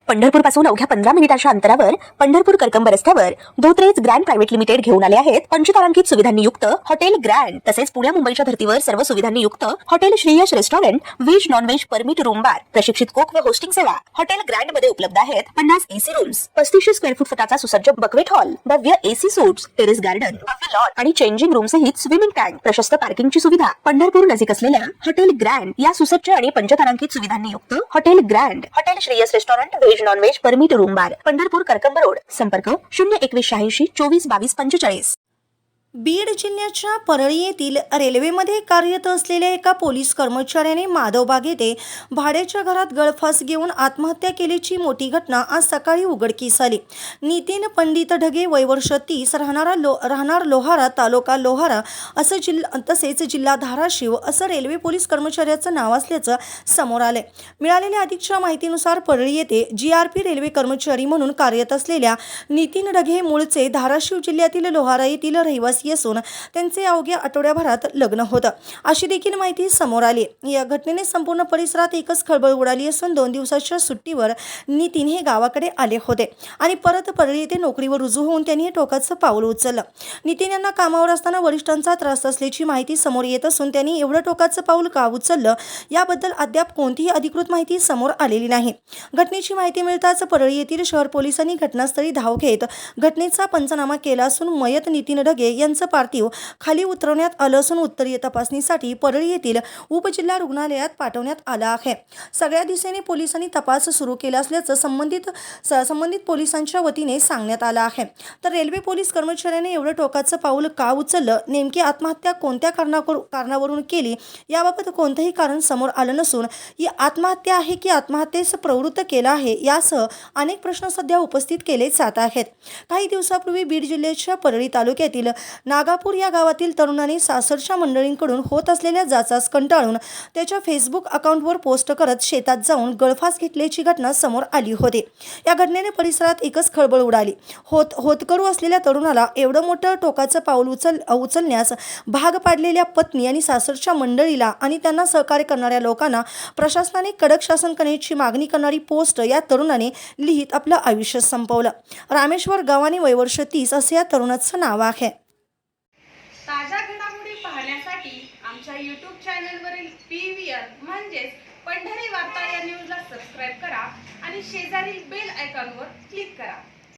पंढरपूर पासून अवघ्या 15 मिनिटांच्या अंतरावर पंढरपूर करकंब रस्त्यावर धोत्रेज ग्रँड प्रायव्हेट लिमिटेड घेऊन आले आहेत पंचतारांकित सुविधांनी युक्त हॉटेल ग्रँड। तसेच पुण्या मुंबईच्या धर्तीवर सर्व सुविधांनी युक्त hotel Shreyas restaurant, veg non veg permit room बार, प्रशिक्षित कोक व होस्टिंग सेवा हॉटेल ग्रँड मध्ये उपलब्ध आहेत। 50 एसी रूम्स, 3500 स्क्वेअर फूट फुटाचा सुसज्ज बकवेट हॉल, भव्य एसी सूट्स, टेरेस गार्डन, भव्य लॉन आणि चेंजिंग रूम सहित स्विमिंग टँक, प्रशस्त पार्किंगची सुविधा। पंढरपूर नजीक असलेल्या हॉटेल ग्रँड या सुसज्ज आणि पंचतारांकित सुविधांनी युक्त hotel grand, hotel Shreyas restaurant, veg non veg permit room बार, पंढरपूर करकंब रोड। संपर्क 02186 24 22 45। बीड जिल्ह्याच्या परळी येथील रेल्वेमध्ये कार्यरत असलेल्या एका पोलीस कर्मचाऱ्याने माधवबाग येथे भाड्याच्या घरात गळफास घेऊन आत्महत्या केल्याची मोठी घटना आज सकाळी उघडकीस आली। नितीन पंडित ढगे, वय वर्ष 30, राहणार लोहारा, तालुका लोहारा तसेच जिल्हा धाराशिव असं रेल्वे पोलीस कर्मचाऱ्याचं नाव असल्याचं समोर आले। मिळालेल्या अधिकच्या माहितीनुसार परळी येथे GRP रेल्वे कर्मचारी म्हणून कार्यरत असलेल्या नितीन ढगे मूळचे धाराशिव जिल्ह्यातील लोहारा येथील रहिवासी असून त्यांचे अवघ्या आठवड्याभरात लग्न होतं अशी देखील माहिती समोर आली। या घटनेने संपूर्ण परिसरात एकच खळबळ उडाली असून 2 दिवसाच्या सुट्टीवर नितीन हे गावाकडे आले होते आणि परत परळी येथे नोकरीवर रुजू होऊन त्यांनी हे टोकाचं पाऊल उचललं। नितीन यांना कामावर असताना वरिष्ठांचा त्रास असल्याची माहिती समोर येत असून त्यांनी एवढं टोकाचं पाऊल का उचललं याबद्दल अद्याप कोणतीही अधिकृत माहिती समोर आलेली नाही। घटनेची माहिती मिळताच परळी येथील शहर पोलिसांनी घटनास्थळी धाव घेत घटनेचा पंचनामा केला असून मयत नितीन ढगे यांचं पार्थिव खाली उतरवण्यात आलं असून उत्तरीय तपासणीसाठी परळी येथील उपजिल्हा रुग्णालयात पाठवण्यात आलं आहे। सगळ्या दिशेने पोलिसांनी तपास सुरू केला असल्याचं संबंधित पोलिसांच्या वतीने सांगण्यात आलं आहे। तर रेल्वे पोलीस कर्मचाऱ्याने एवढं टोकाचं पाऊल का उचललं, नेमकी आत्महत्या कोणत्या कारणावरून केली याबाबत कोणतंही कारण समोर आलं नसून ही आत्महत्या आहे की आत्महत्येस प्रवृत्त केला आहे यासह अनेक प्रश्न सध्या उपस्थित केले जात आहेत। काही दिवसापूर्वी बीड जिल्ह्याच्या परळी तालुक्यातील नागापूर या गावातील तरुणाने सासरच्या मंडळींकडून होत असलेल्या जाचास कंटाळून त्याच्या फेसबुक अकाउंटवर पोस्ट करत शेतात जाऊन गळफास घेतल्याची घटना समोर आली होती। या घटनेने परिसरात एकच खळबळ उडाली। होतकरू असलेल्या तरुणाला एवढं मोठं टोकाचं पाऊल उचलण्यास भाग पाडलेल्या पत्नी आणि सासरच्या मंडळीला आणि त्यांना सहकार्य करणाऱ्या लोकांना प्रशासनाने कडक शासन करण्याची मागणी करणारी पोस्ट या तरुणाने लिहित आपलं आयुष्य संपवलं। रामेश्वर गावाने वय वर्ष 30 असे या तरुणाचं नाव आहे। ताज्या घडामोडी पाहण्यासाठी आमच्या YouTube चॅनलवरील PVR म्हणजेच पंढरी वार्ता या न्यूजला सबस्क्राइब करा आणि शेजारील बेल आयकॉनवर क्लिक करा।